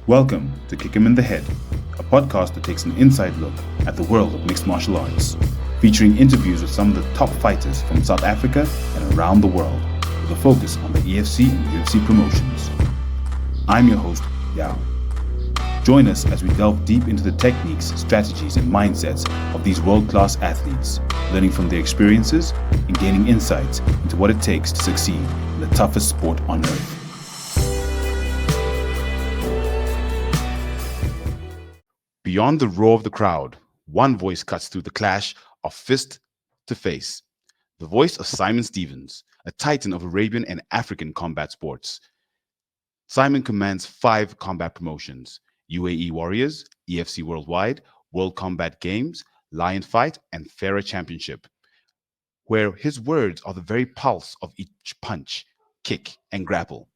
Welcome to Kick 'em in the Head, a podcast that takes an inside look at the world of mixed martial arts, featuring interviews with some of the top fighters from South Africa and around the world, with a focus on the EFC and UFC promotions. I'm your host, Yaw. Join us as we delve deep into the techniques, strategies, and mindsets of these world-class athletes, learning from their experiences and gaining insights into what it takes to succeed in the toughest sport on earth. Beyond the roar of the crowd, one voice cuts through the clash of fist to face. The voice of Simon Stevens, a titan of Arabian and African combat sports. Simon commands 5 combat promotions: UAE Warriors, EFC Worldwide, World Combat Games, Lion Fight, and Farah Championship, where his words are the very pulse of each punch, kick, and grapple.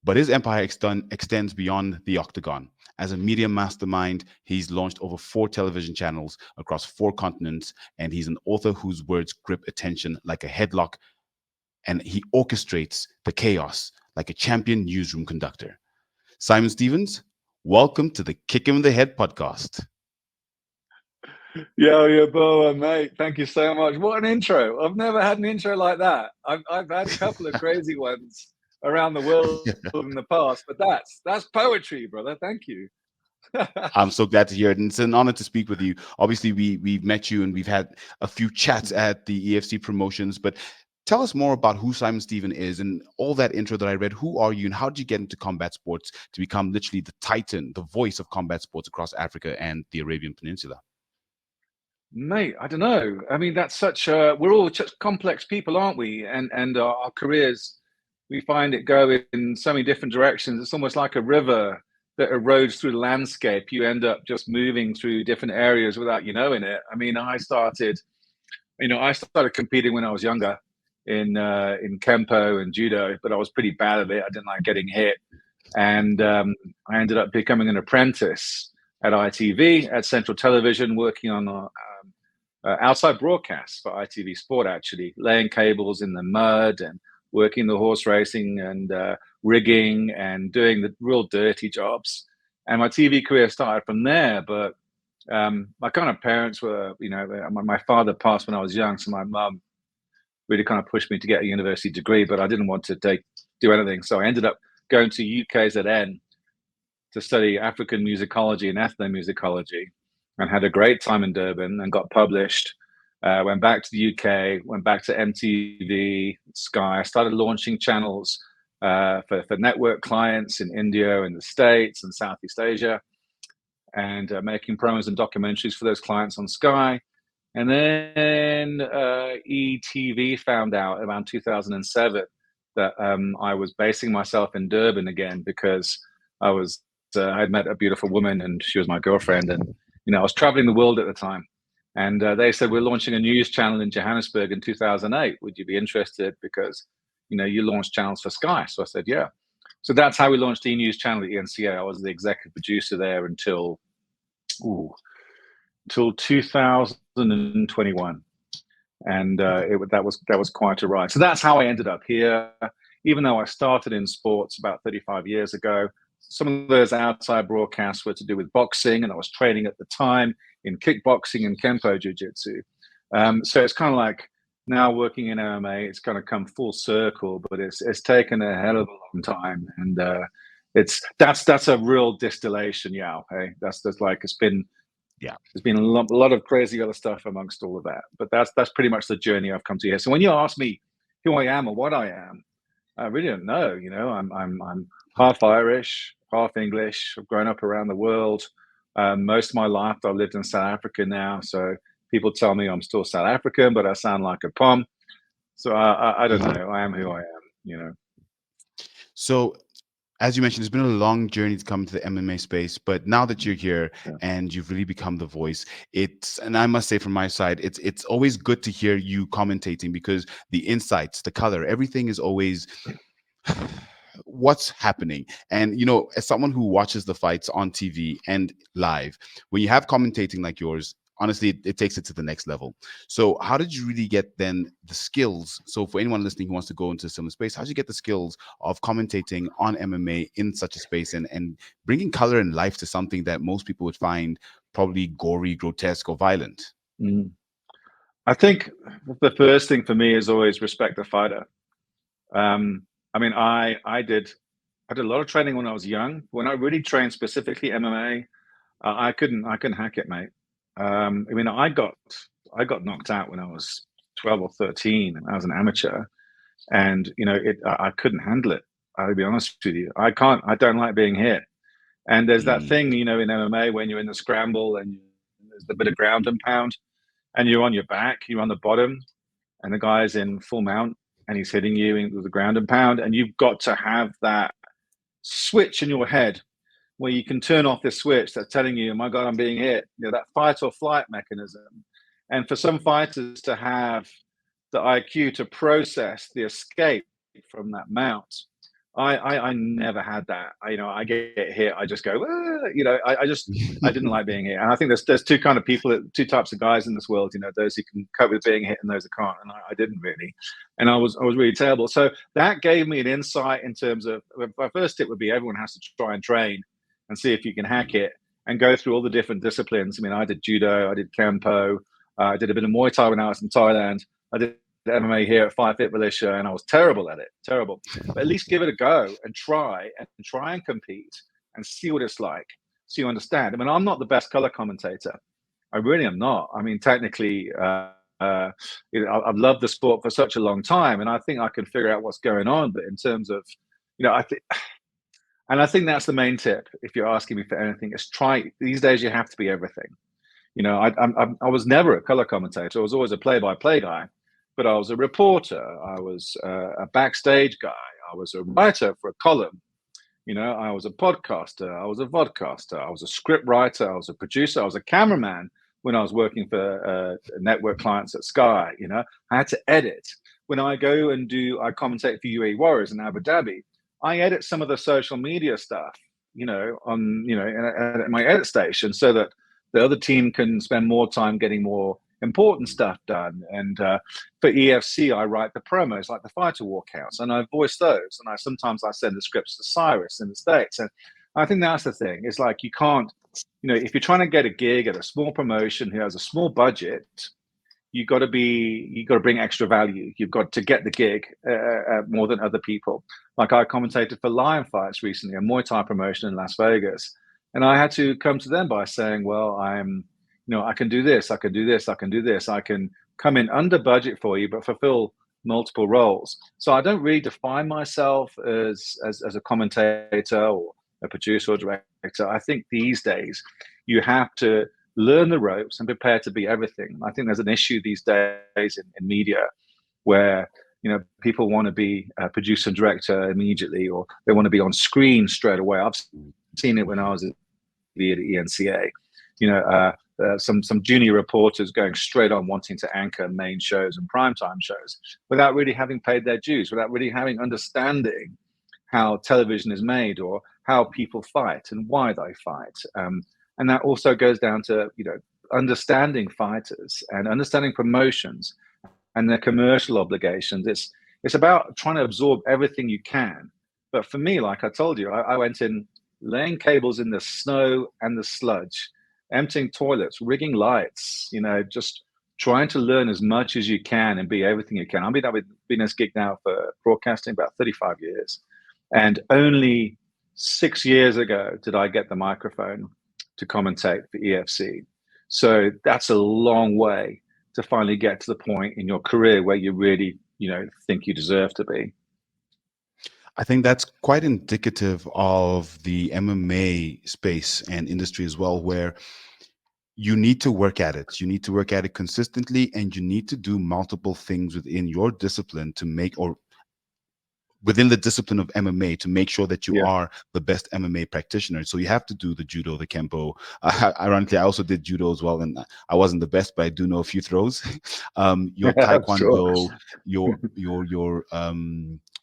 But his empire extends beyond the octagon. As a media mastermind, he's launched over 4 television channels across 4 continents, and he's an author whose words grip attention like a headlock, and he orchestrates the chaos like a champion newsroom conductor. Simon Stevens, welcome to the Kick 'em in the Head podcast. Yaw Yeboah, mate. Thank you so much. What an intro. I've never had an intro like that. I've had a couple of crazy ones around the world in the past, but that's poetry, brother. Thank you. I'm so glad to hear it, and it's an honor to speak with you. Obviously, we've met you and we've had a few chats at the EFC promotions, but tell us more about who Simon Steven is and all that intro that I read. Who are you and how did you get into combat sports to become literally the titan, the voice of combat sports across Africa and the Arabian Peninsula? Mate, I don't know. I mean, that's such we're all such complex people, aren't we? And our careers, we find it go in so many different directions. It's almost like a river that erodes through the landscape. You end up just moving through different areas without you knowing it. I mean, I started competing when I was younger in kempo and judo, but I was pretty bad at it. I didn't like getting hit, and I ended up becoming an apprentice at ITV, at Central Television, working on outside broadcasts for ITV Sport, actually, laying cables in the mud and working the horse racing and rigging and doing the real dirty jobs. And my TV career started from there. But my kind of parents were, my father passed when I was young, so my mum really kind of pushed me to get a university degree, but I didn't want to do anything. So I ended up going to UKZN to study African musicology and ethnomusicology, and had a great time in Durban and got published. Went back to the UK, went back to MTV, Sky. I started launching channels for network clients in India and the States and Southeast Asia, and making promos and documentaries for those clients on Sky. And then ETV found out around 2007 that I was basing myself in Durban again because I'd met a beautiful woman and she was my girlfriend, and I was traveling the world at the time. And they said, we're launching a news channel in Johannesburg in 2008. Would you be interested? Because, you launched channels for Sky. So I said, yeah. So that's how we launched the news channel at ENCA. I was the executive producer there until 2021. And that was quite a ride. So that's how I ended up here. Even though I started in sports about 35 years ago, some of those outside broadcasts were to do with boxing, and I was training at the time in kickboxing and kempo jiu-jitsu. So it's kind of like now working in MMA, it's kind of come full circle, but it's taken a hell of a long time, and that's a real distillation. Yeah, hey, that's like it's been a lot of crazy other stuff amongst all of that, but that's pretty much the journey I've come to here. So when you ask me who I am or what I am, I really don't know. I'm half Irish, half English. I've grown up around the world. Most of my life, I've lived in South Africa now. So people tell me I'm still South African, but I sound like a Pom. So I don't know. I am who I am, So, as you mentioned, it's been a long journey to come to the MMA space, but now that you're here and you've really become the voice, and I must say from my side, it's always good to hear you commentating, because the insights, the color, everything is always what's happening. And, as someone who watches the fights on TV and live, when you have commentating like yours, honestly, it takes it to the next level. So how did you really get then the skills? So for anyone listening who wants to go into a similar space, how did you get the skills of commentating on MMA in such a space, and bringing color and life to something that most people would find probably gory, grotesque, or violent? Mm. I think the first thing for me is always respect the fighter. I mean, I did a lot of training when I was young. When I really trained specifically MMA, I couldn't hack it, mate. I mean, I got knocked out when I was 12 or 13. I was an amateur, and I couldn't handle it. I'll be honest with you. I don't like being hit. And there's that thing, in MMA when you're in the scramble and there's a bit of ground and pound, and you're on your back, you're on the bottom, and the guy's in full mount and he's hitting you with the ground and pound, and you've got to have that switch in your head where you can turn off this switch that's telling you, oh my God, I'm being hit, that fight or flight mechanism. And for some fighters to have the IQ to process the escape from that mount, I never had that. I get hit, I just go, I didn't like being hit. And I think there's two kind of people, two types of guys in this world, those who can cope with being hit and those who can't. And I didn't really. And I was really terrible. So that gave me an insight in terms of, my first tip would be everyone has to try and train and see if you can hack it and go through all the different disciplines. I mean, I did judo, I did Kempo, I did a bit of Muay Thai when I was in Thailand. I did MMA here at Five Fit Militia, and I was terrible at it, terrible. But at least give it a go and try and compete and see what it's like, so you understand. I mean, I'm not the best color commentator. I really am not. I mean, technically, I've loved the sport for such a long time, and I think I can figure out what's going on. But in terms of, I think that's the main tip. If you're asking me for anything, is try. These days, you have to be everything. I was never a color commentator. I was always a play-by-play guy. But I was a reporter, I was a backstage guy, I was a writer for a column, I was a podcaster, I was a vodcaster, I was a script writer, I was a producer, I was a cameraman when I was working for network clients at Sky. I had to edit. When I go and I commentate for UAE Warriors in Abu Dhabi, I edit some of the social media stuff, at my edit station, so that the other team can spend more time getting more important stuff done. And for EFC, I write the promos, like the fighter walkouts, and I voice those. And sometimes I send the scripts to Cyrus in the States. And I think that's the thing. It's like, you can't, if you're trying to get a gig at a small promotion who has a small budget, you got to bring extra value. You've got to get the gig more than other people. Like, I commentated for Lion Fights recently, a Muay Thai promotion in Las Vegas, and I had to come to them by saying, well, I can do this, I can do this, I can do this. I can come in under budget for you, but fulfill multiple roles. So I don't really define myself as a commentator or a producer or director. I think these days you have to learn the ropes and prepare to be everything. I think there's an issue these days in media where people want to be a producer and director immediately, or they want to be on screen straight away. I've seen it when I was at the ENCA. Some junior reporters going straight on wanting to anchor main shows and primetime shows without really having paid their dues, without really having understanding how television is made or how people fight and why they fight. And that also goes down to, understanding fighters and understanding promotions and their commercial obligations. It's about trying to absorb everything you can. But for me, like I told you, I went in laying cables in the snow and the sludge, emptying toilets, rigging lights, just trying to learn as much as you can and be everything you can. I've been in this gig now for broadcasting about 35 years. And only 6 years ago did I get the microphone to commentate for EFC. So that's a long way to finally get to the point in your career where you really, think you deserve to be. I think that's quite indicative of the MMA space and industry as well, where you need to work at it. You need to work at it consistently, and you need to do multiple things within your discipline to make, or within the discipline of MMA, to make sure that you are the best MMA practitioner. So you have to do the judo, the kempo. Ironically, I also did judo as well, and I wasn't the best, but I do know a few throws. Your taekwondo, your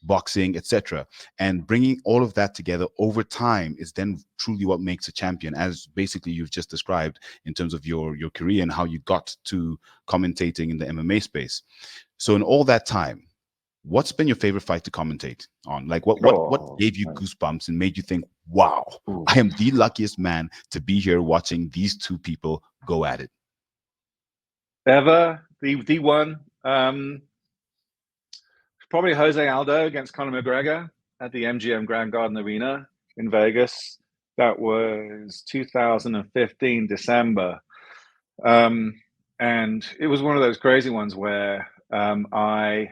boxing, etc. And bringing all of that together over time is then truly what makes a champion, as basically you've just described in terms of your career and how you got to commentating in the MMA space. So in all that time, what's been your favorite fight to commentate on? Like what gave you goosebumps and made you think, wow, I am the luckiest man to be here watching these two people go at it? Ever, the one, probably Jose Aldo against Conor McGregor at the MGM Grand Garden Arena in Vegas. That was 2015 December. And it was one of those crazy ones where I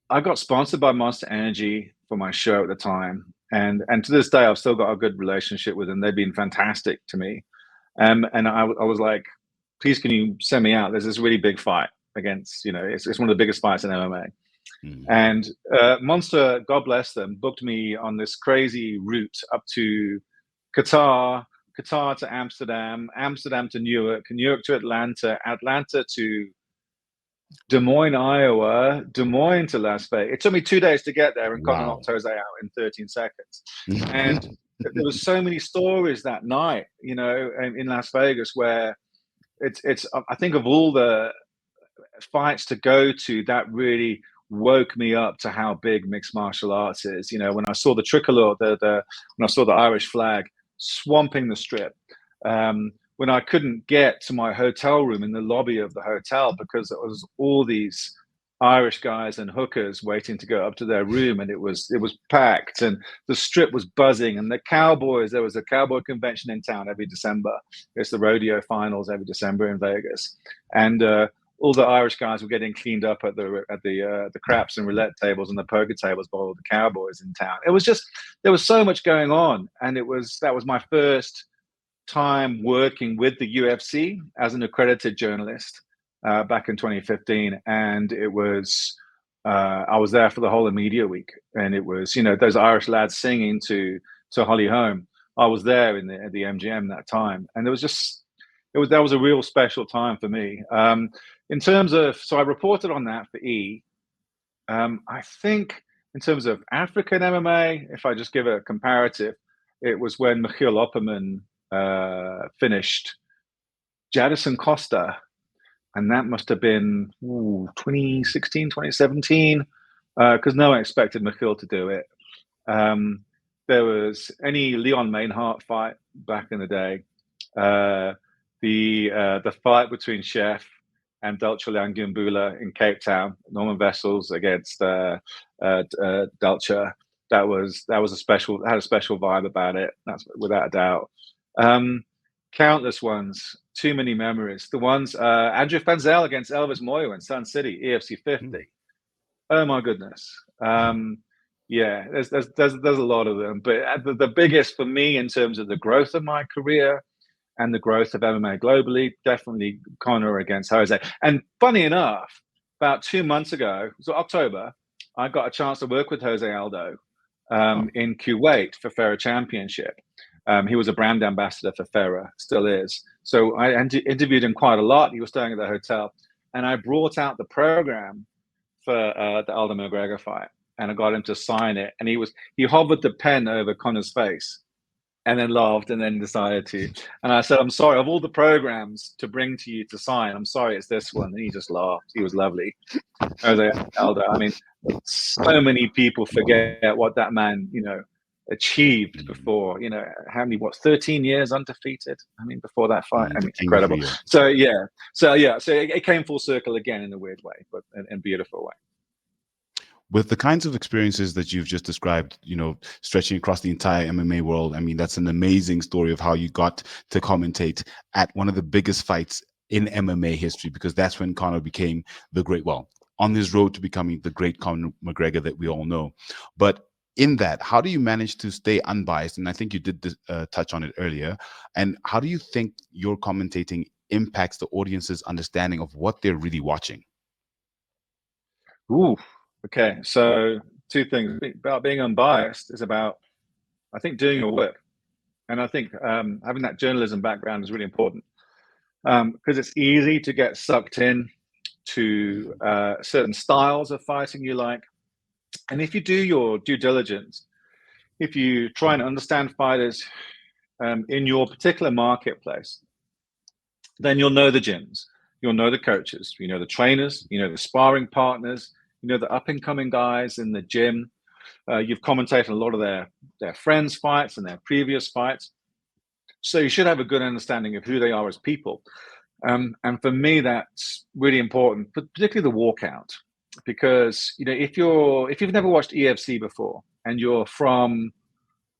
got sponsored by Monster Energy for my show at the time. And to this day, I've still got a good relationship with them. They've been fantastic to me. And I was like, please, can you send me out? There's this really big fight against, it's one of the biggest fights in MMA. And Monster, God bless them, booked me on this crazy route up to Qatar to Amsterdam, Amsterdam to Newark, Newark to Atlanta, Atlanta to Des Moines, Iowa, Des Moines to Las Vegas. It took me 2 days to get there, and Conor knocked Jose out in 13 seconds. And there was so many stories that night, in Las Vegas, where it's I think of all the fights to go to, that really woke me up to how big mixed martial arts is. When I saw the tricolor, when I saw the Irish flag swamping the strip, when I couldn't get to my hotel room in the lobby of the hotel because it was all these Irish guys and hookers waiting to go up to their room, and it was packed, and the strip was buzzing, and the Cowboys, there was a cowboy convention in town every December. It's the rodeo finals every December in Vegas, and all the Irish guys were getting cleaned up at the craps and roulette tables and the poker tables by all the Cowboys in town. It was just, there was so much going on, and that was my first time working with the UFC as an accredited journalist back in 2015, and it was I was there for the whole of media week, and it was those Irish lads singing to Holly Holm. I was there at the MGM that time, and that was a real special time for me. In terms of, so I reported on that for E. I think in terms of African MMA, if I just give a comparative, it was when Michiel Opperman finished Jadison Costa, and that must have been 2016, 2017, because no one expected Michiel to do it. There was any Leon Mainhart fight back in the day, the fight between Chef and Dulce Langumbula in Cape Town, Norman Vessels against Dulce. That was had a special vibe about it. That's without a doubt. Countless ones, too many memories. The ones Andrew Fanzel against Elvis Moyo in Sun City, EFC 50. Oh my goodness. Yeah, there's a lot of them, but the biggest for me in terms of the growth of my career and the growth of MMA globally, definitely Conor against Jose. And funny enough, about 2 months ago, so October, I got a chance to work with Jose Aldo in Kuwait for Ferrer Championship. He was a brand ambassador for Ferrer, still is. So I interviewed him quite a lot. He was staying at the hotel, and I brought out the program for the Aldo McGregor fight, and I got him to sign it. And he hovered the pen over Conor's face, and then laughed, and then decided to. And I said, "I'm sorry, of all the programs to bring to you to sign, I'm sorry it's this one." And he just laughed. He was lovely. Jose Aldo. I mean, so many people forget what that man, achieved before. How many? 13 years undefeated. I mean, before that fight. I mean, it's incredible. So it came full circle again in a weird way, but in a beautiful way. With the kinds of experiences that you've just described, stretching across the entire MMA world, I mean, that's an amazing story of how you got to commentate at one of the biggest fights in MMA history, because that's when Conor became on his road to becoming the great Conor McGregor that we all know. But in that, how do you manage to stay unbiased? And I think you did touch on it earlier. And how do you think your commentating impacts the audience's understanding of what they're really watching? Ooh. Okay, so 2 things about being unbiased is about, I think, doing your work, and I think having that journalism background is really important, because it's easy to get sucked in to certain styles of fighting you like, And if you do your due diligence, if you try and understand fighters in your particular marketplace, then you'll know the gyms, you'll know the coaches, you know the trainers, you know the sparring partners, you know the up and coming guys in the gym. You've commentated a lot of their friends' fights and their previous fights, so you should have a good understanding of who they are as people. And for me, that's really important, particularly the walkout, because if you've never watched EFC before and you're from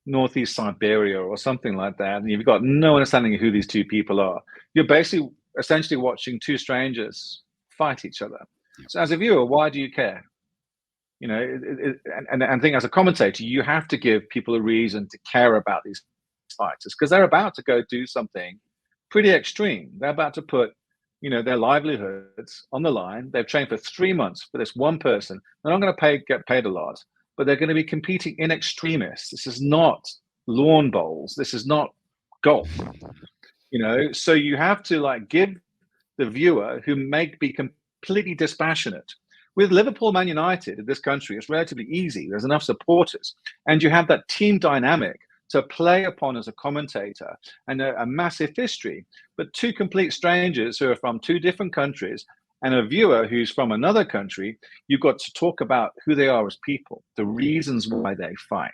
Northeast Siberia or something like that, and you've got no understanding of who these two people are, you're basically essentially watching two strangers fight each other. Yep. So as a viewer, why do you care? And I think as a commentator, you have to give people a reason to care about these fighters, because they're about to go do something pretty extreme. They're about to put their livelihoods on the line. They've trained for 3 months for this one person. They're not going to get paid a lot, but they're going to be competing in extremis. This is not lawn bowls. This is not golf. So you have to give the viewer, who may be completely dispassionate. With Liverpool, Man United in this country, it's relatively easy. There's enough supporters, and you have that team dynamic to play upon as a commentator, and a massive history. But two complete strangers who are from two different countries and a viewer who's from another country, you've got to talk about who they are as people, the reasons why they fight.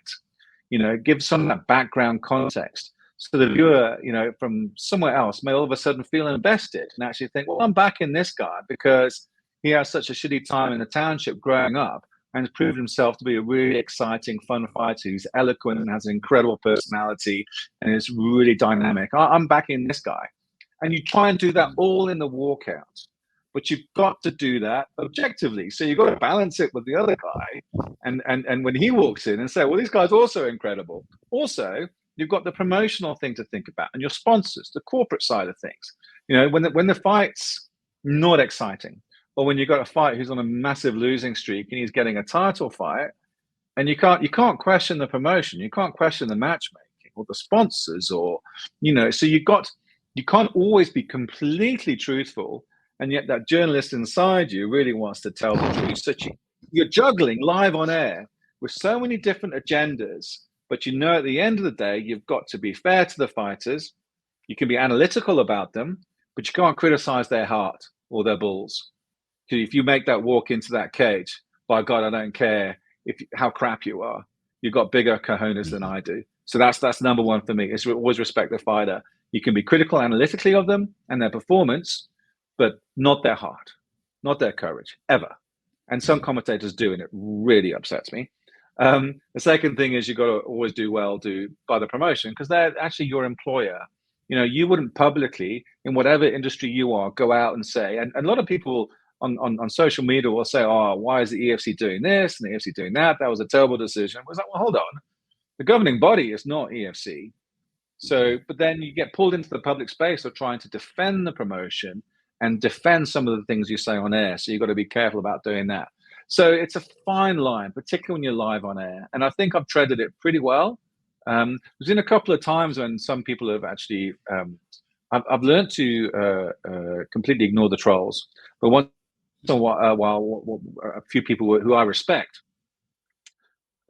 Give some of that background context. So the viewer, from somewhere else may all of a sudden feel invested and actually think, well, I'm backing this guy because he has such a shitty time in the township growing up and has proved himself to be a really exciting, fun fighter who's eloquent and has an incredible personality and is really dynamic. I'm backing this guy. And you try and do that all in the walkout. But you've got to do that objectively. So you've got to balance it with the other guy. And when he walks in and say, well, this guy's also incredible. Also, you've got the promotional thing to think about and your sponsors, the corporate side of things. When the fight's not exciting, or when you've got a fight who's on a massive losing streak and he's getting a title fight, and you can't question the promotion, you can't question the matchmaking or the sponsors, or so you can't always be completely truthful, and yet that journalist inside you really wants to tell the truth. So you're juggling live on air with so many different agendas, but at the end of the day, you've got to be fair to the fighters. You can be analytical about them, but you can't criticize their heart or their balls. If you make that walk into that cage, by God, I don't care how crap you are. You've got bigger cojones than I do. So that's number one for me. Is always respect the fighter. You can be critical analytically of them and their performance, but not their heart, not their courage, ever. And some commentators do, and it really upsets me. The second thing is you've got to always do by the promotion, because they're actually your employer. You wouldn't publicly, in whatever industry you are, go out and say, and a lot of people on social media will say, oh, why is the EFC doing this and the EFC doing that? That was a terrible decision. I was like, well, hold on. The governing body is not EFC. So, but then you get pulled into the public space of trying to defend the promotion and defend some of the things you say on air. So you've got to be careful about doing that. So it's a fine line, particularly when you're live on air. And I think I've treaded it pretty well. There's been a couple of times when some people have actually, I've learned to completely ignore the trolls. But once in a while, a few people who I respect,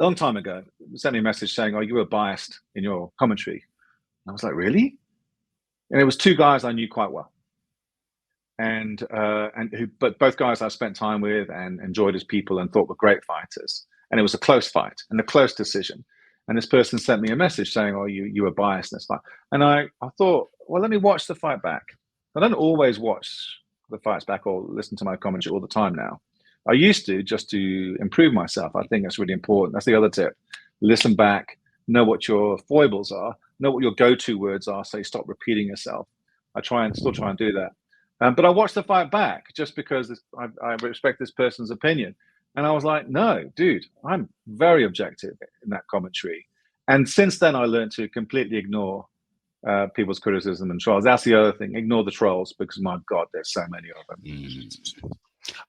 a long time ago, sent me a message saying, oh, you were biased in your commentary. And I was like, really? And it was two guys I knew quite well. But both guys I spent time with and enjoyed as people and thought were great fighters. And it was a close fight and a close decision. And this person sent me a message saying, oh, you were biased in this fight. And I thought, well, let me watch the fight back. I don't always watch the fights back or listen to my commentary all the time now. I used to, just to improve myself. I think that's really important. That's the other tip. Listen back, know what your foibles are, know what your go-to words are, so you stop repeating yourself. I still try and do that. But I watched the fight back just because I respect this person's opinion. And I was like, no, dude, I'm very objective in that commentary. And since then, I learned to completely ignore people's criticism and trolls. That's the other thing. Ignore the trolls, because, my God, there's so many of them.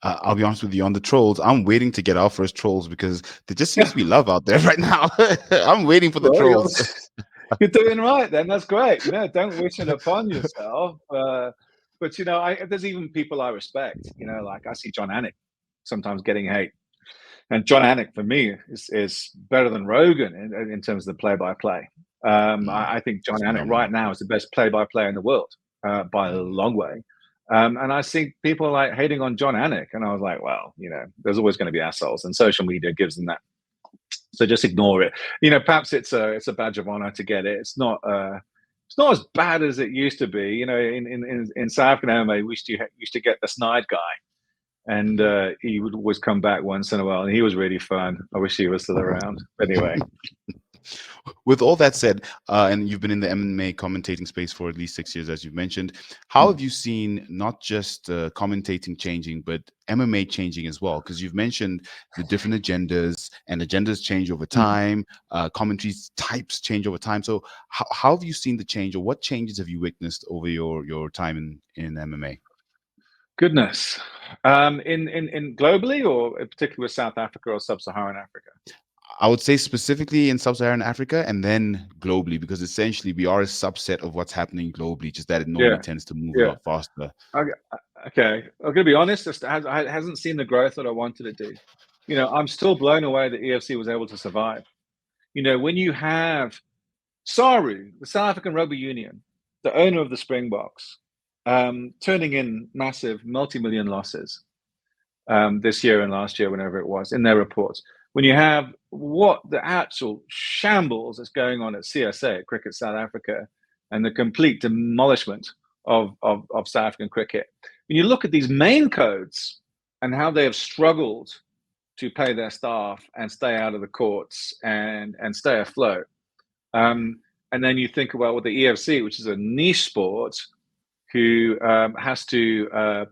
I'll be honest with you, on the trolls, I'm waiting to get our first trolls, because there just seems to be love out there right now. I'm waiting for the trolls. You're doing right then. That's great. Don't wish it upon yourself. But, there's even people I respect, like I see John Anik sometimes getting hate. And John Anik for me is better than Rogan in terms of the play-by-play. I think John Anik right now is the best play-by-play in the world by a long way. And I see people like hating on John Anik, and I was like, well, there's always going to be assholes, and social media gives them that. So just ignore it. Perhaps it's a badge of honor to get it. It's not as bad as it used to be. In South African MMA, we used to get the snide guy, and he would always come back once in a while, and he was really fun. I wish he was still around. Anyway. With all that said, and you've been in the MMA commentating space for at least 6 years, as you've mentioned, how have you seen not just commentating changing, but MMA changing as well? Because you've mentioned the different agendas, and agendas change over time, commentaries types change over time. So how have you seen the change, or what changes have you witnessed over your time in MMA? Goodness. In globally, or particularly with South Africa or Sub-Saharan Africa? I would say specifically in Sub-Saharan Africa, and then globally, because essentially we are a subset of what's happening globally, just that it normally tends to move a lot faster. Okay. I'm going to be honest, it hasn't seen the growth that I wanted it to. I'm still blown away that EFC was able to survive. When you have Saru, the South African Rugby Union, the owner of the Springboks, turning in massive multi-million losses this year and last year, whenever it was, in their reports. When you have what the actual shambles that's going on at CSA, Cricket South Africa, and the complete demolishment of South African cricket. When you look at these main codes and how they have struggled to pay their staff and stay out of the courts and stay afloat. And then you think about what the EFC, which is a niche sport, who has to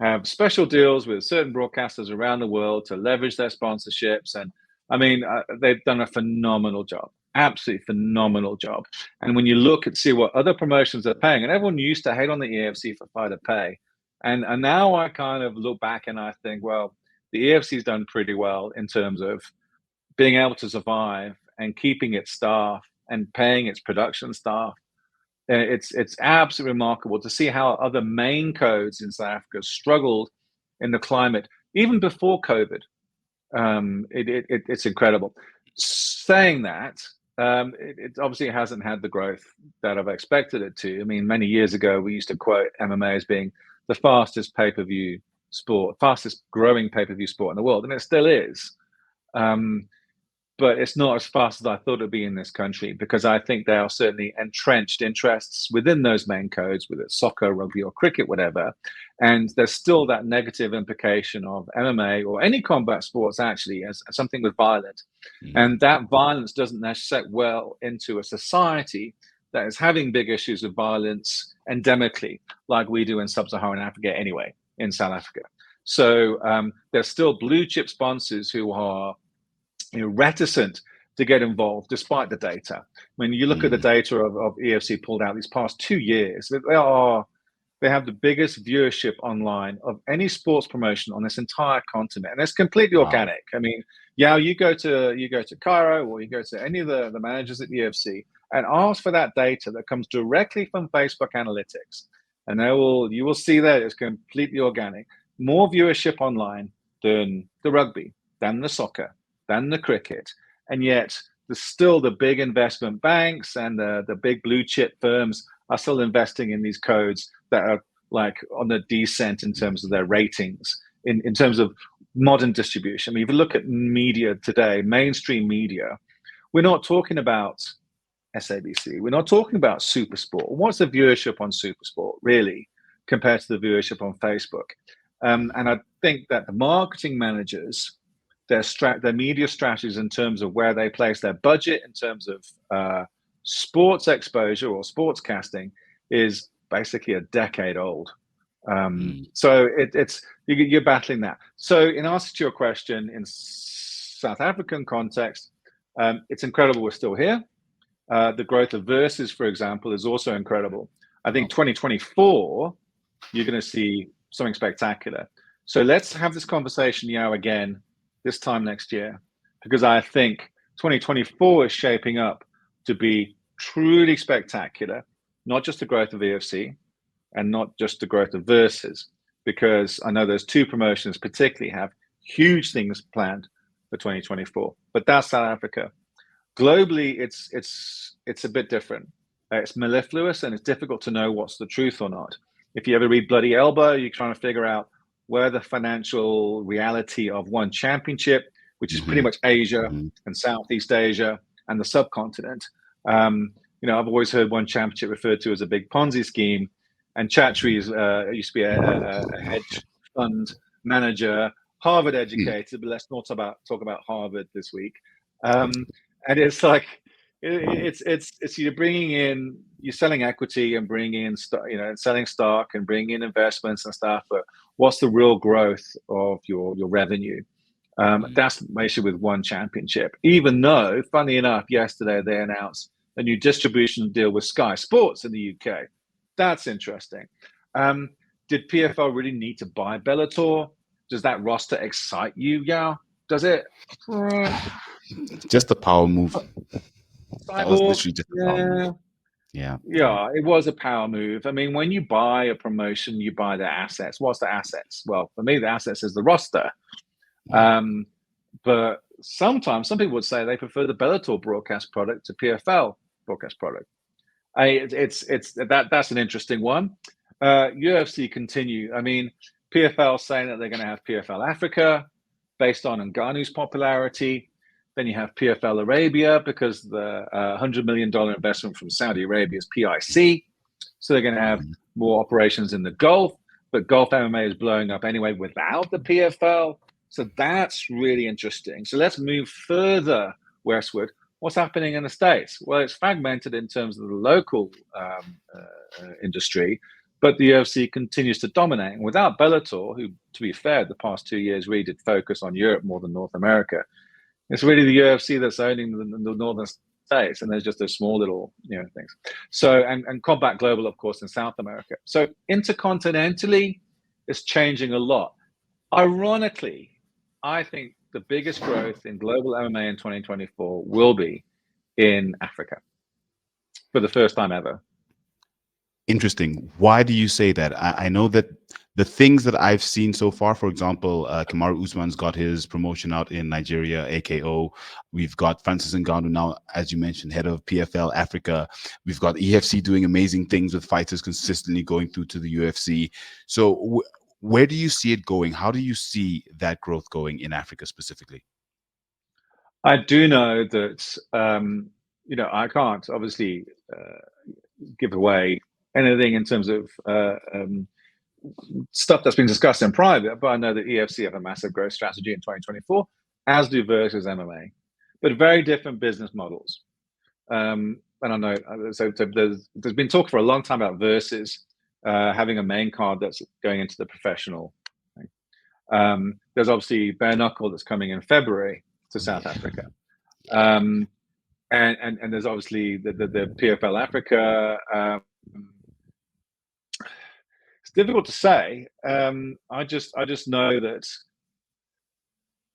have special deals with certain broadcasters around the world to leverage their sponsorships. And I mean, they've done a phenomenal job, absolutely phenomenal job. And when you look and see what other promotions are paying, and everyone used to hate on the EFC for fighter pay. And now I kind of look back and I think, well, the EFC's done pretty well in terms of being able to survive and keeping its staff and paying its production staff. It's absolutely remarkable to see how other main codes in South Africa struggled in the climate, even before COVID. It's incredible. Saying that, it obviously hasn't had the growth that I've expected it to. I mean, many years ago, we used to quote MMA as being the fastest pay-per-view sport, fastest growing pay-per-view sport in the world, and it still is. But it's not as fast as I thought it would be in this country, because I think there are certainly entrenched interests within those main codes, whether it's soccer, rugby, or cricket, whatever. And there's still that negative implication of MMA or any combat sports actually as something with violence. And that violence doesn't necessarily set well into a society that is having big issues of violence endemically, like we do in Sub-Saharan Africa anyway, in South Africa. So there's still blue chip sponsors who are reticent to get involved despite the data. When you look at the data of EFC pulled out these past 2 years, they have the biggest viewership online of any sports promotion on this entire continent, and it's completely organic. I mean, you go to Cairo, or you go to any of the managers at EFC and ask for that data that comes directly from Facebook analytics, and you will see that it's completely organic. More viewership online than the rugby, than the soccer, than the cricket, and yet there's still the big investment banks and the big blue chip firms are still investing in these codes that are like on the descent in terms of their ratings, in terms of modern distribution. I mean, if you look at media today, mainstream media, we're not talking about SABC, we're not talking about Supersport. What's the viewership on Supersport really compared to the viewership on Facebook? And I think that the marketing managers, their media strategies in terms of where they place their budget in terms of sports exposure or sports casting is basically a decade old. So you're battling that. So in answer to your question, in South African context, it's incredible we're still here. The growth of Versus, for example, is also incredible. I think 2024, you're going to see something spectacular. So let's have this conversation, again, this time next year, because I think 2024 is shaping up to be truly spectacular, not just the growth of EFC and not just the growth of Versus, because I know those two promotions particularly have huge things planned for 2024. But that's South Africa. Globally, it's a bit different. It's mellifluous, and it's difficult to know what's the truth or not. If you ever read Bloody Elbow, you're trying to figure out where the financial reality of one championship, which is pretty much Asia and Southeast Asia and the subcontinent. I've always heard one championship referred to as a big Ponzi scheme, and Chatri's used to be a hedge fund manager, Harvard educated, but let's not talk about Harvard this week. And it's like it's you're selling equity and bringing in selling stock and bringing in investments and stuff, but what's the real growth of your revenue? That's my issue with one championship. Even though, funny enough, yesterday they announced a new distribution deal with Sky Sports in the UK. That's interesting. Did PFL really need to buy Bellator? Does that roster excite you, Yaw? Does it? Just a power move. That was literally just a power move. Yeah, it was a power move. I mean, when you buy a promotion, you buy their assets. What's the assets? Well, for me, the assets is the roster. But sometimes some people would say they prefer the Bellator broadcast product to PFL broadcast product. That's an interesting one. UFC continue. I mean, PFL saying that they're going to have PFL Africa based on Ngannou's popularity. Then you have PFL Arabia because the $100 million investment from Saudi Arabia is PIC. So they're going to have more operations in the Gulf, but Gulf MMA is blowing up anyway without the PFL. So that's really interesting. So let's move further westward. What's happening in the States? Well, it's fragmented in terms of the local industry, but the UFC continues to dominate. And without Bellator, who, to be fair, the past 2 years really did focus on Europe more than North America, it's really the UFC that's owning the northern states, and there's just those small little things. So and Combat Global, of course, in South America. So intercontinentally, it's changing a lot. Ironically, I think the biggest growth in global MMA in 2024 will be in Africa for the first time ever. Interesting. Why do you say that? I know that the things that I've seen so far, for example, Kamaru Usman's got his promotion out in Nigeria, AKO. We've got Francis Ngannou now, as you mentioned, head of PFL Africa. We've got EFC doing amazing things with fighters consistently going through to the UFC. So where do you see it going? How do you see that growth going in Africa specifically? I do know that, I can't obviously give away anything in terms of stuff that's been discussed in private, but I know that EFC have a massive growth strategy in 2024, as do Versus MMA, but very different business models. And I know, so there's been talk for a long time about Versus having a main card that's going into the professional thing. There's obviously bare knuckle that's coming in February to South Africa. And there's obviously the PFL Africa. It's difficult to say. I just know that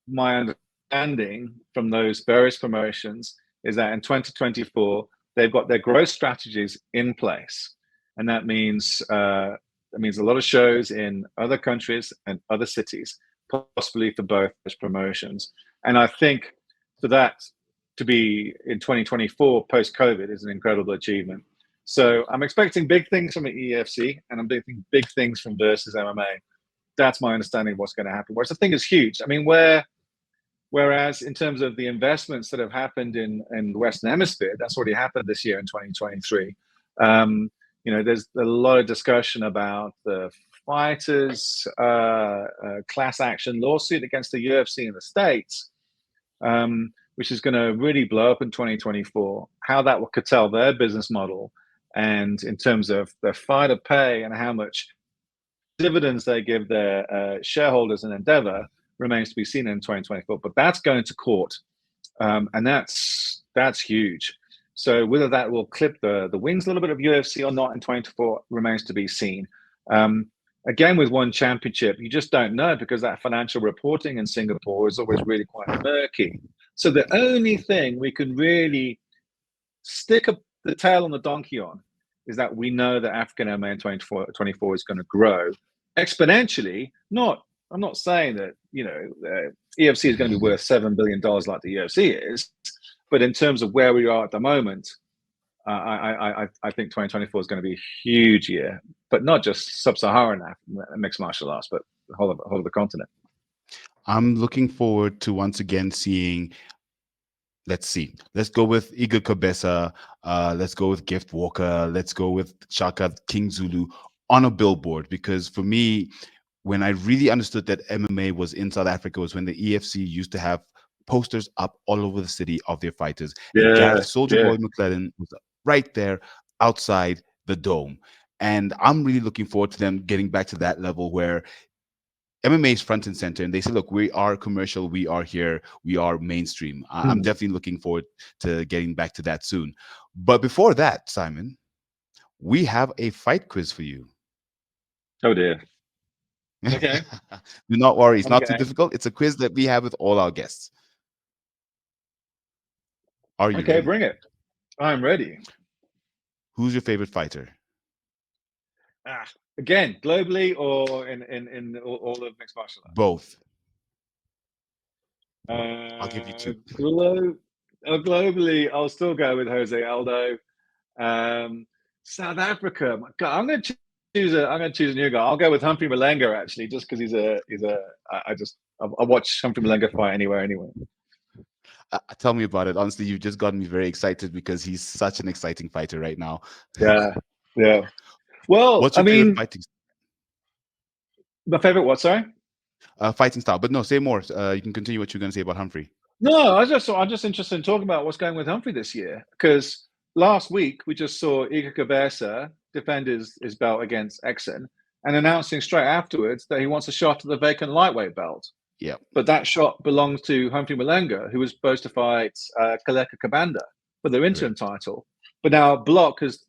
my understanding from those various promotions is that in 2024 they've got their growth strategies in place, and that means a lot of shows in other countries and other cities, possibly for both those promotions. And I think for that to be in 2024 post-COVID is an incredible achievement. So I'm expecting big things from the EFC, and I'm expecting big things from Versus MMA. That's my understanding of what's going to happen. Whereas the thing is huge. I mean, whereas in terms of the investments that have happened in the Western Hemisphere, that's already happened this year in 2023. There's a lot of discussion about the fighters' class action lawsuit against the UFC in the States, which is going to really blow up in 2024, how that will curtail their business model. And in terms of their fighter pay and how much dividends they give their shareholders in Endeavor remains to be seen in 2024. But that's going to court, and that's huge. So whether that will clip the wings a little bit of UFC or not in 2024 remains to be seen. Again, with one championship, you just don't know, because that financial reporting in Singapore is always really quite murky. So the only thing we can really stick the tail on the donkey on is that we know that African MMA in 2024 is going to grow exponentially, not I'm not saying that EFC is going to be worth $7 billion like the UFC is, but in terms of where we are at the moment, I think 2024 is going to be a huge year, but not just sub-Saharan mixed martial arts, but the whole of the continent. I'm looking forward to once again seeing. Let's see. Let's go with Igor Cabeza. Let's go with Gift Walker. Let's go with Shaka King Zulu on a billboard, because for me, when I really understood that MMA was in South Africa was when the EFC used to have posters up all over the city of their fighters. And Gareth Soldier Boy McClellan was right there outside the dome. And I'm really looking forward to them getting back to that level where MMA is front and center, and they say, look, we are commercial, we are here, we are mainstream. I'm definitely looking forward to getting back to that soon. But before that, Simon, we have a fight quiz for you. Oh, dear. Okay. Do not worry. It's not too difficult. It's a quiz that we have with all our guests. Are you ready? Bring it. I'm ready. Who's your favorite fighter? Again, globally or in all of mixed martial arts? Both. I'll give you two. Globally, I'll still go with Jose Aldo. South Africa, my God, I'm going to choose a new guy. I'll go with Humphrey Malenga, actually, just because I watch Humphrey Malenga fight anywhere. Tell me about it. Honestly, you've just gotten me very excited because he's such an exciting fighter right now. Yeah. Well, what's your favorite fighting style? My favorite what? Sorry. Fighting style, but no, say more. You can continue what you're going to say about Humphrey. No, I'm just interested in talking about what's going with Humphrey this year, because last week we just saw Igor Cabeza defend his belt against Exxon and announcing straight afterwards that he wants a shot at the vacant lightweight belt. Yeah. But that shot belongs to Humphrey Malenga, who was supposed to fight Kaleka Kabanda for their interim title. But now Block has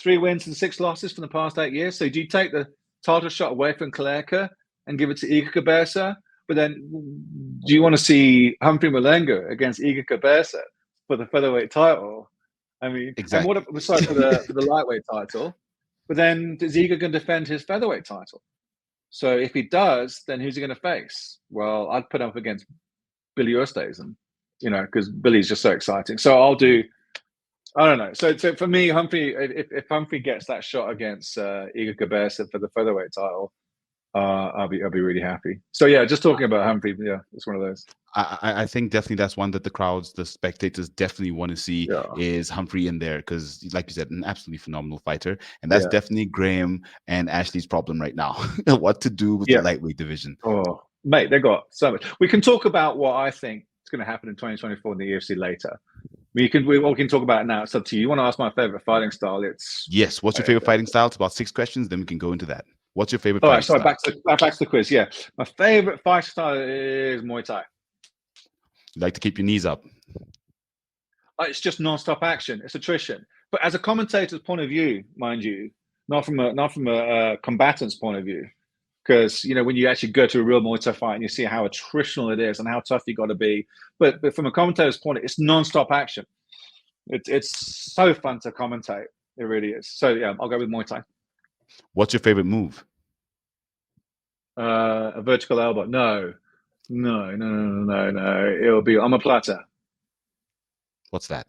3 wins and 6 losses from the past 8 years. So do you take the title shot away from Kaleka and give it to Igor Cabeza? But then do you want to see Humphrey Malenga against Igor Cabeza for the featherweight title? I mean, exactly. And what for the lightweight title? But then is Igor going to defend his featherweight title? So if he does, then who's he going to face? Well, I'd put him up against Billy Oosthuizen, because Billy's just so exciting. So I don't know. So for me, Humphrey, if Humphrey gets that shot against Igor Cabeza for the featherweight title, I'll be really happy. So yeah, just talking about Humphrey, yeah, it's one of those. I think definitely that's one that the spectators definitely want to see is Humphrey in there, because like you said, an absolutely phenomenal fighter, and that's definitely Graham and Ashley's problem right now. What to do with the lightweight division? Oh, mate, they got so much. We can talk about what I think is going to happen in 2024 in the UFC later. We can talk about it now. It's up to you. You want to ask my favorite fighting style? Yes. What's your favorite fighting style? It's about 6 questions. Then we can go into that. What's your favorite? All right. Sorry. Back to the quiz. Yeah, my favorite fighting style is Muay Thai. You like to keep your knees up. It's just non-stop action. It's attrition. But as a commentator's point of view, mind you, not from a combatant's point of view, because when you actually go to a real Muay Thai fight and you see how attritional it is and how tough you got to be, but from a commentator's point, it's non-stop action. It's so fun to commentate. It really is. So yeah, I'll go with Muay Thai. What's your favorite move? A vertical elbow. No. It'll be omoplata. What's that?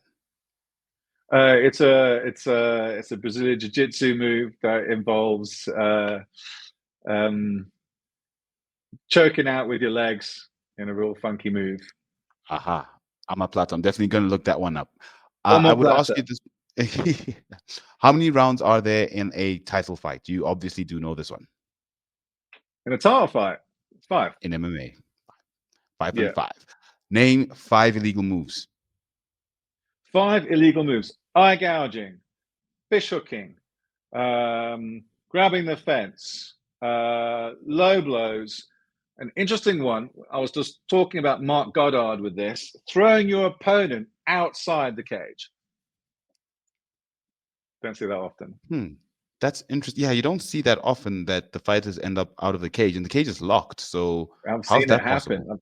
It's a Brazilian jiu-jitsu move that involves choking out with your legs in a real funky move. Aha. Omoplata. I'm definitely going to look that one up. I would ask you this. How many rounds are there in a title fight? You obviously do know this one. In a title fight, 5. In MMA. 5 and 5. Name 5 illegal moves. 5 illegal moves. Eye gouging, fish hooking, grabbing the fence, low blows. An interesting one, I was just talking about Mark Goddard with this, throwing your opponent outside the cage. Don't see that often. That's interesting. Yeah, you don't see that often that the fighters end up out of the cage, and the cage is locked. So how's that possible?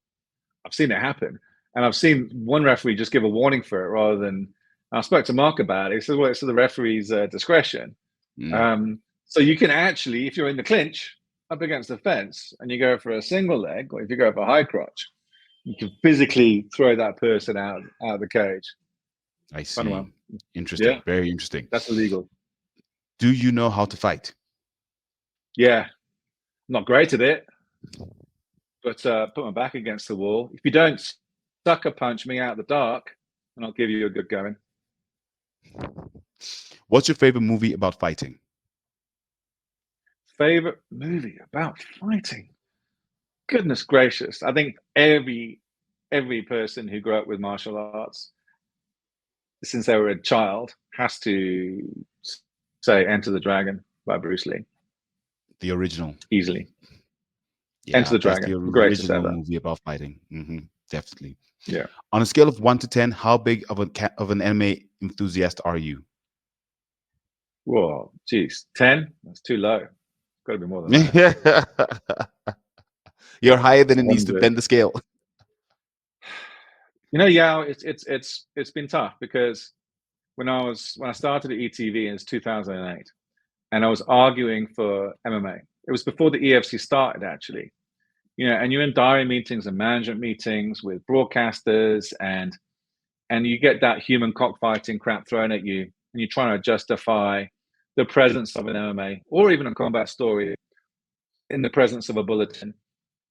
I've seen it happen. And I've seen one referee just give a warning for it rather than... I spoke to Mark about it. He says, well, it's to the referee's discretion. So you can actually, if you're in the clinch, up against the fence and you go for a single leg, or if you go for a high crotch, you can physically throw that person out of the cage. I Fun see. one. Interesting. Yeah, Very interesting. that's illegal. Do you know how to fight? Yeah, I'm not great at it, but put my back against the wall. If you don't sucker punch me out of the dark, and I'll give you a good going. What's your favorite movie about fighting? Favorite movie about fighting? Goodness gracious! I think every person who grew up with martial arts since they were a child has to say "Enter the Dragon" by Bruce Lee. The original. Easily. Yeah, Enter the that's Dragon. the Greatest original ever. movie about fighting. Definitely. Yeah. On a scale of 1 to 10, how big of an anime enthusiast are you? Whoa, geez, 10? That's too low. Got to be more than that. You're higher than it needs to 100. bend the scale. You know, yeah, it's been tough because when I started at ETV in 2008, and I was arguing for MMA. It was before the EFC started, actually. You know, and you're in diary meetings and management meetings with broadcasters, and you get that human cockfighting crap thrown at you, and you're trying to justify the presence of an MMA or even a combat story in the presence of a bulletin,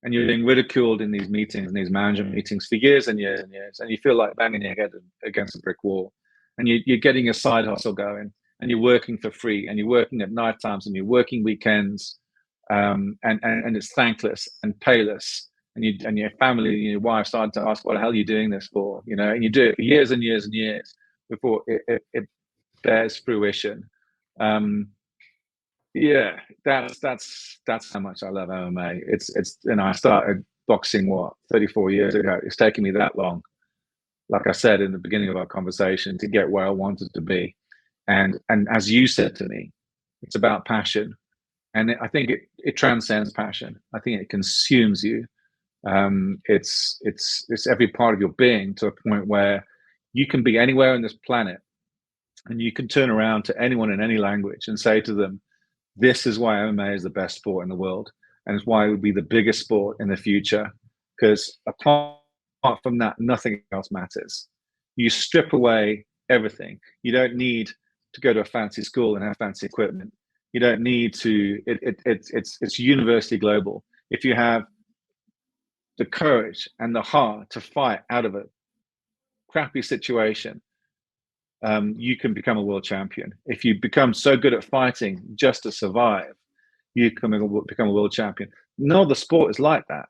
and you're being ridiculed in these meetings and these management meetings for years and years and years, and you feel like banging your head against a brick wall, and you're getting a side hustle going, and you're working for free, and you're working at night times, and you're working weekends, and it's thankless and payless, and your family and your wife started to ask, what the hell are you doing this for? You know, and you do it for years and years and years before it bears fruition. Yeah, that's how much I love MMA. It's I started boxing 34 years ago. It's taken me that long, like I said in the beginning of our conversation, to get where I wanted to be. And as you said to me, it's about passion, and I think it transcends passion. I think it consumes you. It's every part of your being, to a point where you can be anywhere on this planet, and you can turn around to anyone in any language and say to them, this is why MMA is the best sport in the world, and it's why it would be the biggest sport in the future. Because apart from that, nothing else matters. You strip away everything. You don't need to go to a fancy school and have fancy equipment. You don't need to. It's universally global. If you have the courage and the heart to fight out of a crappy situation, you can become a world champion. If you become so good at fighting just to survive, you can become a world champion. No other sport is like that,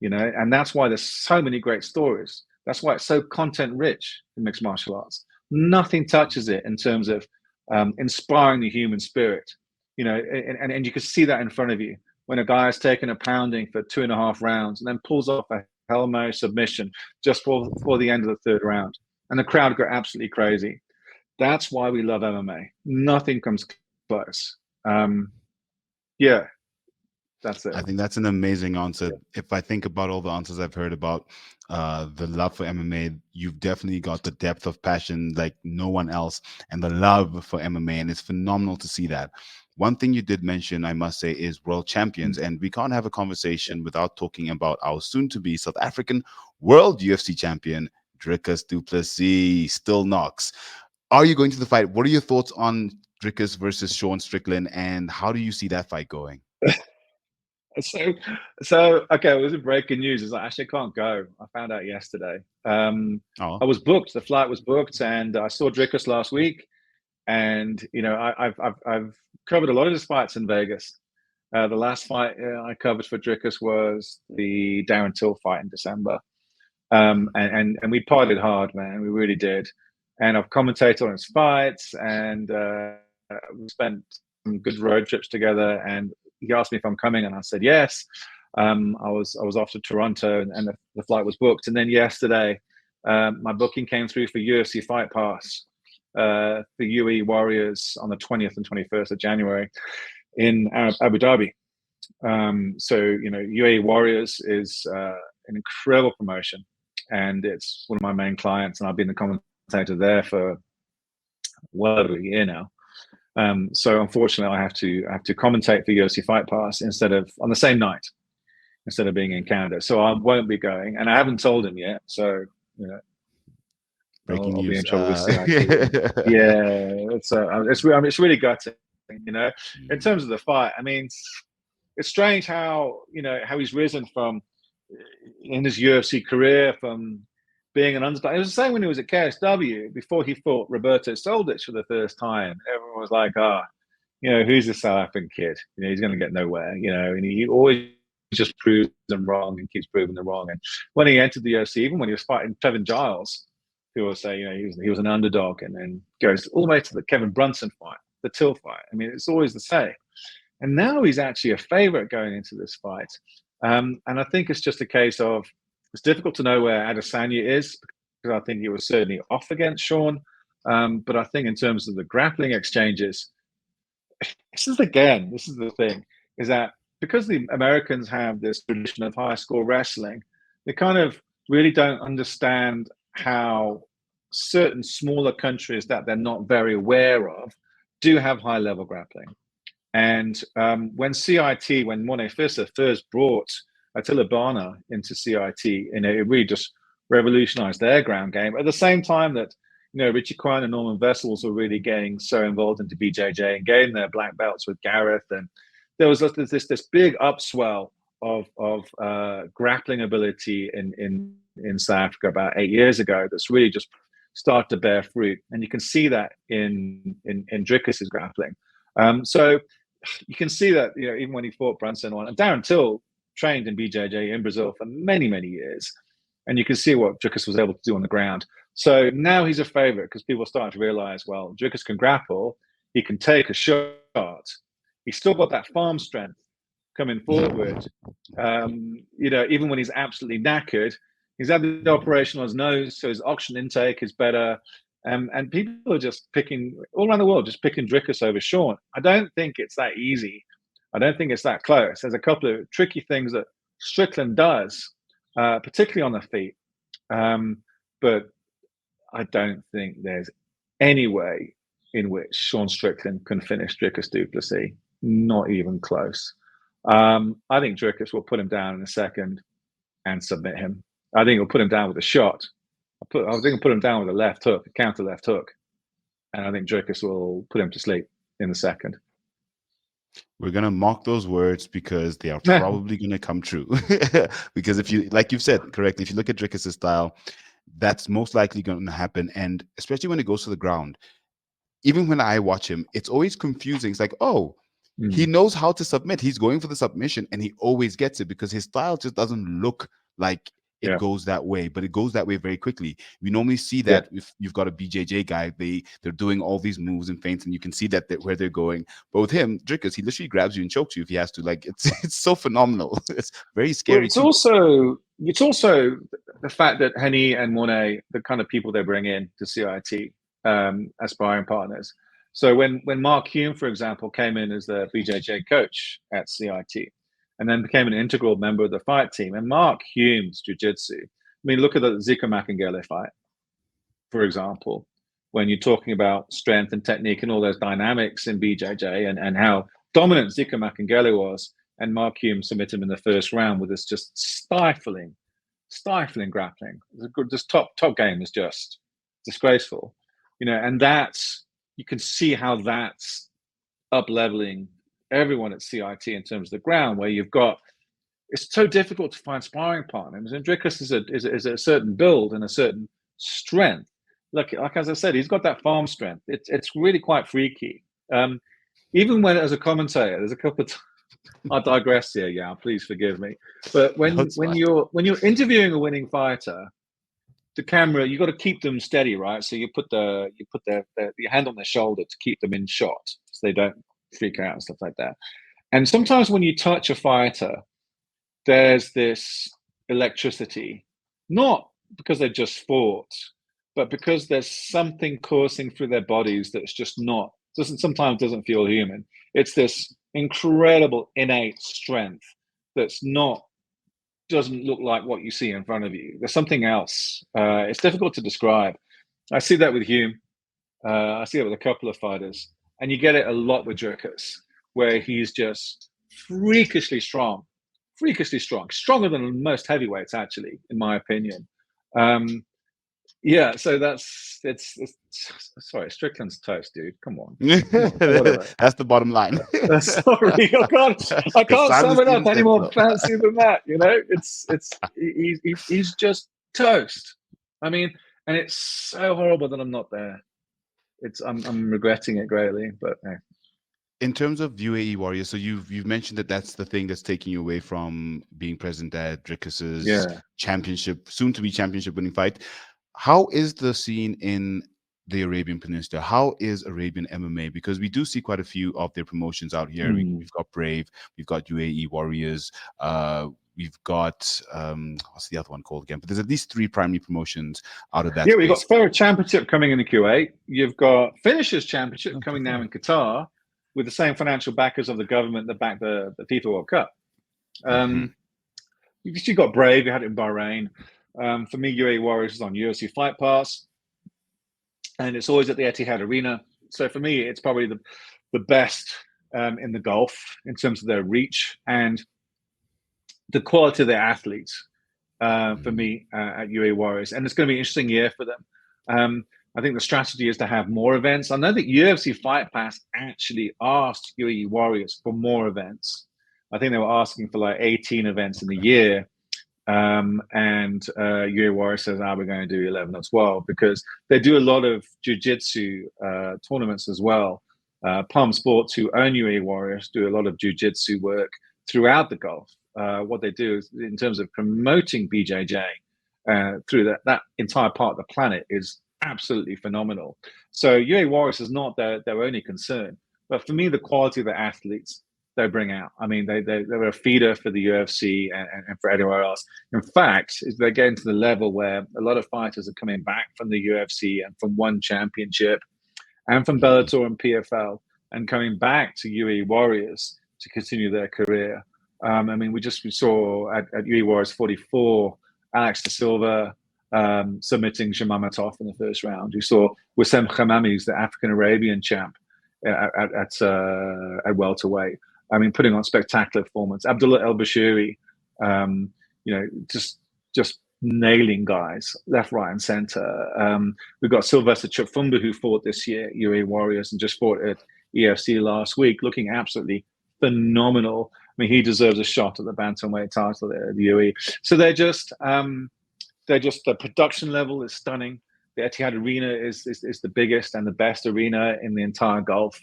you know, and that's why there's so many great stories. That's why it's so content rich in mixed martial arts. Nothing touches it in terms of inspiring the human spirit, you know, and you can see that in front of you when a guy has taken a pounding for 2.5 rounds and then pulls off a Hail Mary submission just before the end of the 3rd round. And the crowd go absolutely crazy. That's why we love MMA. Nothing comes close. Yeah, that's it. I think that's an amazing answer. If I think about all the answers I've heard about the love for MMA, you've definitely got the depth of passion like no one else, and the love for MMA, and it's phenomenal to see that. One thing you did mention, I must say, is world champions, and we can't have a conversation without talking about our soon-to-be South African world UFC champion, Dricus du Plessis, still knocks. Are you going to the fight? What are your thoughts on Dricus versus Sean Strickland, and how do you see that fight going? So okay, it was a breaking news. It's like, actually, I can't go. I found out yesterday. I was booked. The flight was booked, and I saw Dricus last week. And you know, I've covered a lot of his fights in Vegas. The last fight I covered for Dricus was the Darren Till fight in December. And we partied hard, man. We really did. And I've commentated on his fights, and we spent some good road trips together. And he asked me if I'm coming, and I said yes. I was off to Toronto, and the flight was booked. And then yesterday, my booking came through for UFC Fight Pass, the UAE Warriors on the 20th and 21st of January in Abu Dhabi. So you know, UAE Warriors is an incredible promotion, and it's one of my main clients, and I've been the commentator there for well over a year now. So unfortunately, I have to commentate for UFC Fight Pass instead of on the same night instead of being in Canada. So I won't be going, and I haven't told him yet. So you know, Breaking I'll be in news. trouble with CIT. Yeah, it's really gutting. You know, in terms of the fight, I mean, it's strange how how he's risen from in his UFC career from being an underdog. It was the same when he was at KSW before he fought Roberto Soldic for the first time. Everyone was like, who's this South African kid? He's going to get nowhere. And he always just proves them wrong and keeps proving them wrong. And when he entered the UFC, even when he was fighting Trevin Giles, people say, he was an underdog, and then goes all the way to the Kevin Brunson fight, the Till fight. I mean, it's always the same. And now he's actually a favorite going into this fight. And I think it's just a case of it's difficult to know where Adesanya is, because I think he was certainly off against Sean. But I think in terms of the grappling exchanges, this is the thing, is that because the Americans have this tradition of high score wrestling, they kind of really don't understand how certain smaller countries that they're not very aware of do have high level grappling. And when Mone Fissa first brought Attila Barna into CIT, it really just revolutionized their ground game. At the same time that Richie Quine and Norman Vessels were really getting so involved into BJJ and getting their black belts with Gareth, and there was this big upswell of grappling ability in South Africa about 8 years ago that's really just started to bear fruit, and you can see that in Dricus's grappling. So you can see that even when he fought Brunson on, and Darren Till trained in BJJ in Brazil for many years, and you can see what Dricus was able to do on the ground. So now he's a favorite because people are starting to realize, well, Dricus can grapple, he can take a shot, he's still got that farm strength coming forward. Even when he's absolutely knackered, he's had the operation on his nose, so his oxygen intake is better. And people are just picking all around the world, just picking Dricus over Sean. I don't think it's that easy. I don't think it's that close. There's a couple of tricky things that Strickland does, particularly on the feet. But I don't think there's any way in which Sean Strickland can finish Dricus du Plessis. Not even close. I think Dricus will put him down in a second and submit him. I think he'll put him down with a shot. I think he'll put him down with a left hook, a counter left hook. And I think Dricus will put him to sleep in the second. We're going to mock those words because they are probably going to come true. Because if you, like you've said correctly, if you look at Dricus's style, that's most likely going to happen. And especially when it goes to the ground, even when I watch him, it's always confusing. It's like, he knows how to submit. He's going for the submission and he always gets it because his style just doesn't look like it goes that way, but it goes that way very quickly. We normally see that if you've got a BJJ guy, they're doing all these moves and feints, and you can see that where they're going. But with him, Dricus, he literally grabs you and chokes you if he has to. Like it's so phenomenal. It's very scary. Well, it's also the fact that Henny and Monet, the kind of people they bring in to CIT as sparring partners. So when Mark Hume, for example, came in as the BJJ coach at CIT, and then became an integral member of the fight team. And Mark Hume's jiu-jitsu, I mean, look at the Zico Makengele fight, for example, when you're talking about strength and technique and all those dynamics in BJJ and how dominant Zico Makengele was, and Mark Hume submitted him in the first round with this just stifling grappling. This top game is just disgraceful, and that's, you can see how that's up-leveling everyone at CIT in terms of the ground, where you've got, it's so difficult to find sparring partners. And Dricus is a certain build and a certain strength. Like as I said, he's got that farm strength. It's really quite freaky. Even when as a commentator, there's a couple of I digress here, yeah. Please forgive me. But when you're interviewing a winning fighter, the camera, you got to keep them steady, right? So you put your hand on their shoulder to keep them in shot, so they don't freak out and stuff like that. And sometimes when you touch a fighter, there's this electricity, not because they just fought, but because there's something coursing through their bodies that's just sometimes doesn't feel human. It's this incredible innate strength that's doesn't look like what you see in front of you. There's something else. It's difficult to describe. I see that with Hume. I see it with a couple of fighters. And you get it a lot with Dricus, where he's just freakishly strong, stronger than most heavyweights, actually, in my opinion. Yeah, so it's sorry, Strickland's toast, dude. Come on. Whatever. That's the bottom line. Sorry, I can't sum it up any more fancy than that. You know, he's just toast. I mean, and it's so horrible that I'm not there. I'm regretting it greatly, but hey. In terms of UAE Warriors, so you've mentioned that that's the thing that's taking you away from being present at Dricus's championship, soon to be championship winning fight. How is the scene in the Arabian Peninsula? How is Arabian MMA? Because we do see quite a few of their promotions out here. We've got Brave, we've got UAE Warriors, we've got what's the other one called again? But there's at least 3 primary promotions out of that. Yeah, we've got Farah Championship coming in the Kuwait. You've got Finishers Championship coming now in Qatar, with the same financial backers of the government that backed the FIFA World Cup. You've got Brave, you had it in Bahrain. For me, UAE Warriors is on UFC Fight Pass, and it's always at the Etihad Arena. So for me, it's probably the best in the Gulf in terms of their reach and the quality of their athletes. For me, at UAE Warriors, and it's going to be an interesting year for them. I think the strategy is to have more events. I know that UFC Fight Pass actually asked UAE Warriors for more events. I think they were asking for like 18 events in the year. And UAE Warriors says, we're going to do 11 or 12, because they do a lot of jiu-jitsu tournaments as well. Palm Sports, who own UAE Warriors, do a lot of jiu-jitsu work throughout the Gulf. What they do is, in terms of promoting BJJ through that entire part of the planet, is absolutely phenomenal. So UAE Warriors is not their only concern, but for me, the quality of the athletes they bring out. I mean, they're a feeder for the UFC and for anywhere else. In fact, they're getting to the level where a lot of fighters are coming back from the UFC and from one championship and from Bellator and PFL and coming back to UAE Warriors to continue their career. I mean, we saw at UAE Warriors 44, Alex Da Silva submitting Shamamatov in the first round. You saw Wissam Khamami, who's the African-Arabian champ at welterweight. I mean, putting on spectacular performance. Abdullah El Bashiri, just nailing guys left, right, and center. We've got Sylvester Chufumba, who fought this year at UAE Warriors and just fought at EFC last week, looking absolutely phenomenal. I mean, he deserves a shot at the bantamweight title at the UAE. So they're just the production level is stunning. The Etihad Arena is the biggest and the best arena in the entire Gulf.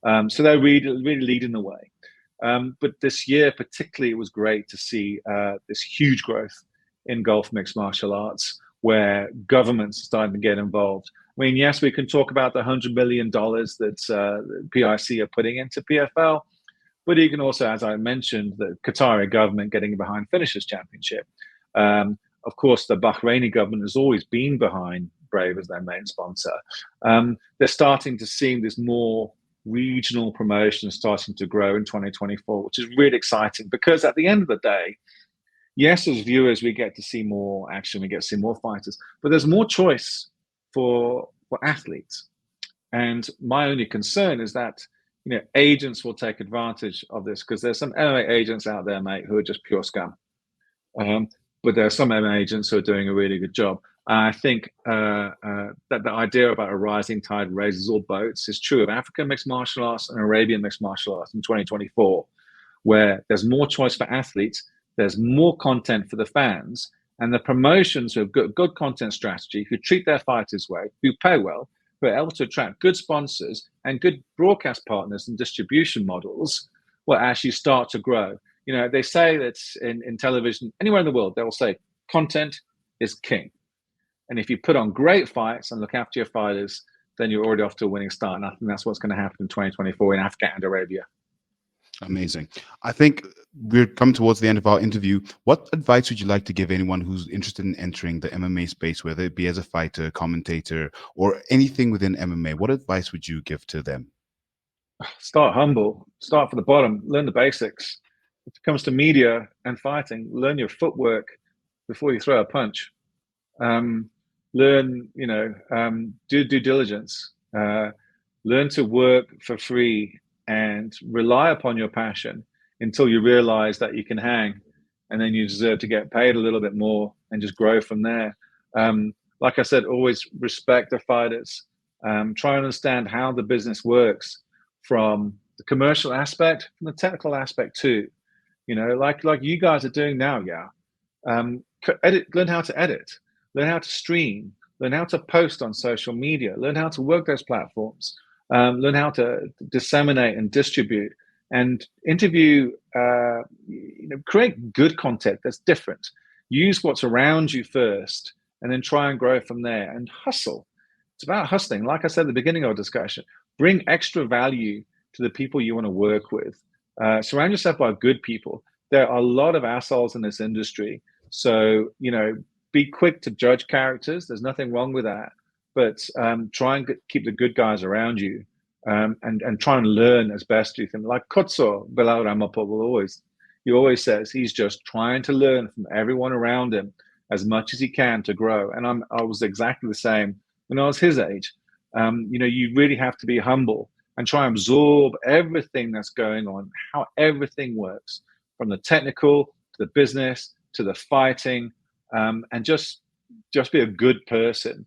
So they're really leading the way. But this year, particularly, it was great to see this huge growth in Gulf mixed martial arts, where governments are starting to get involved. I mean, yes, we can talk about the $100 million that PIC are putting into PFL, but you can also, as I mentioned, the Qatari government getting behind Finishers Championship. Of course, the Bahraini government has always been behind Brave as their main sponsor. They're starting to see this more regional promotion starting to grow in 2024, which is really exciting, because at the end of the day, yes, as viewers, we get to see more action, we get to see more fighters, but there's more choice for athletes. And my only concern is that, agents will take advantage of this, because there's some MMA agents out there, mate, who are just pure scum. But there are some MMA agents who are doing a really good job. I think that the idea about a rising tide raises all boats is true of African mixed martial arts and Arabian mixed martial arts in 2024, where there's more choice for athletes, there's more content for the fans, and the promotions who have good content strategy, who treat their fighters well, who pay well, who are able to attract good sponsors and good broadcast partners and distribution models, will actually start to grow. They say that in television, anywhere in the world, they will say content is king. And if you put on great fights and look after your fighters, then you're already off to a winning start. And I think that's what's going to happen in 2024 in Africa and Arabia. Amazing. I think we're coming towards the end of our interview. What advice would you like to give anyone who's interested in entering the MMA space, whether it be as a fighter, commentator, or anything within MMA? What advice would you give to them? Start humble. Start from the bottom. Learn the basics. If it comes to media and fighting, learn your footwork before you throw a punch. Learn, do due diligence. Learn to work for free and rely upon your passion until you realize that you can hang, and then you deserve to get paid a little bit more and just grow from there. Like I said, always respect the fighters. Try and understand how the business works from the commercial aspect, from the technical aspect too. You know, like you guys are doing now, yeah. Learn how to edit, learn how to stream, learn how to post on social media, learn how to work those platforms, learn how to disseminate and distribute, and interview. Create good content that's different. Use what's around you first, and then try and grow from there. And hustle. It's about hustling. Like I said at the beginning of our discussion, bring extra value to the people you want to work with. Surround yourself by good people. There are a lot of assholes in this industry. So, be quick to judge characters. There's nothing wrong with that. But try and keep the good guys around you, and try and learn as best you can. Like Kotso Bilal Ramappa he always says he's just trying to learn from everyone around him as much as he can to grow. And I was exactly the same when I was his age. You really have to be humble and try and absorb everything that's going on, how everything works, from the technical to the business to the fighting, and just be a good person,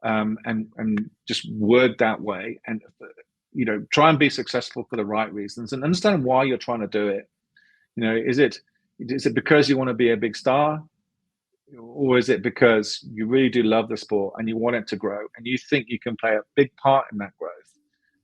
and just work that way, and try and be successful for the right reasons, and understand why you're trying to do it. Is it because you want to be a big star, or is it because you really do love the sport and you want it to grow, and you think you can play a big part in that growth,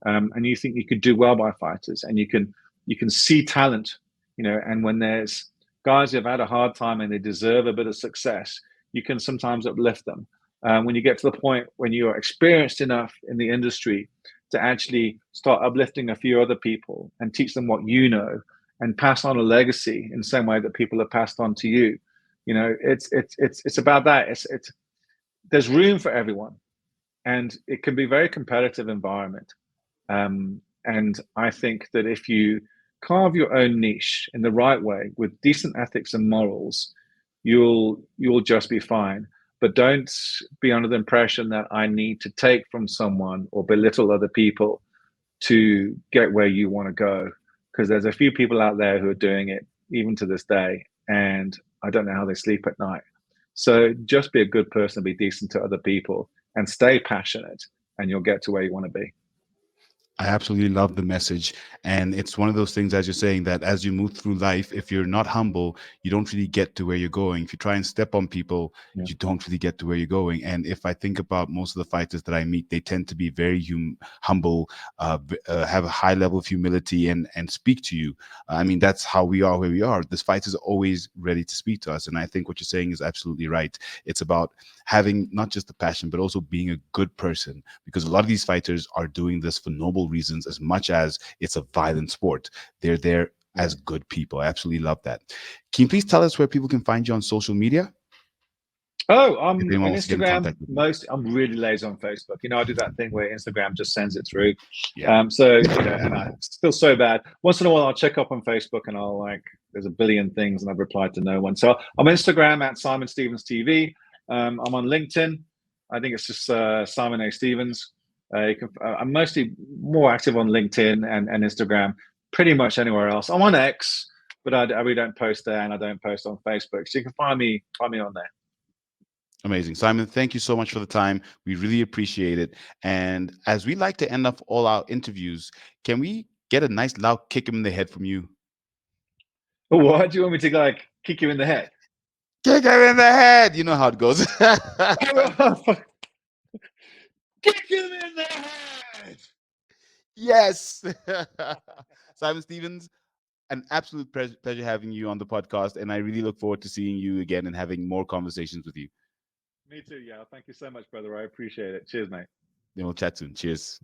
and you think you could do well by fighters, and you can see talent, and when there's guys who have had a hard time and they deserve a bit of success, you can sometimes uplift them. When you get to the point when you are experienced enough in the industry to actually start uplifting a few other people and teach them what you know, and pass on a legacy in the same way that people have passed on to you, it's about that. There's room for everyone, and it can be a very competitive environment. And I think that if you carve your own niche in the right way with decent ethics and morals, you'll just be fine. But don't be under the impression that I need to take from someone or belittle other people to get where you want to go, because there's a few people out there who are doing it even to this day, and I don't know how they sleep at night. So just be a good person, be decent to other people, and stay passionate, and you'll get to where you want to be. I absolutely love the message. And it's one of those things, as you're saying, that as you move through life, if you're not humble, you don't really get to where you're going. If you try and step on people, you don't really get to where you're going. And if I think about most of the fighters that I meet, they tend to be very humble, have a high level of humility, and speak to you. I mean, that's how we are where we are. This fighter is always ready to speak to us. And I think what you're saying is absolutely right. It's about having not just the passion, but also being a good person, because a lot of these fighters are doing this for noble reasons as much as it's a violent sport. They're there as good people. I absolutely love that. Can you please tell us where people can find you on social media? Oh, I'm on Instagram. I'm really lazy on Facebook. I do that thing where Instagram just sends it through. Yeah. And I feel so bad. Once in a while, I'll check up on Facebook, and there's a billion things, and I've replied to no one. So I'm on Instagram at Simon Stevens TV. I'm on LinkedIn. I think it's just Simon A. Stevens. I'm mostly more active on LinkedIn and Instagram. Pretty much anywhere else. I'm on X, but I really don't post there, and I don't post on Facebook. So you can find me on there. Amazing. Simon, thank you so much for the time. We really appreciate it. And as we like to end up all our interviews, can we get a nice loud kick him in the head from you? What do you want me to kick you in the head? Kick him in the head. You know how it goes. Kick him in the head. Yes. Simon Stevens, an absolute pleasure having you on the podcast. And I really look forward to seeing you again and having more conversations with you. Me too, yeah. Thank you so much, brother. I appreciate it. Cheers, mate. Then we'll chat soon. Cheers.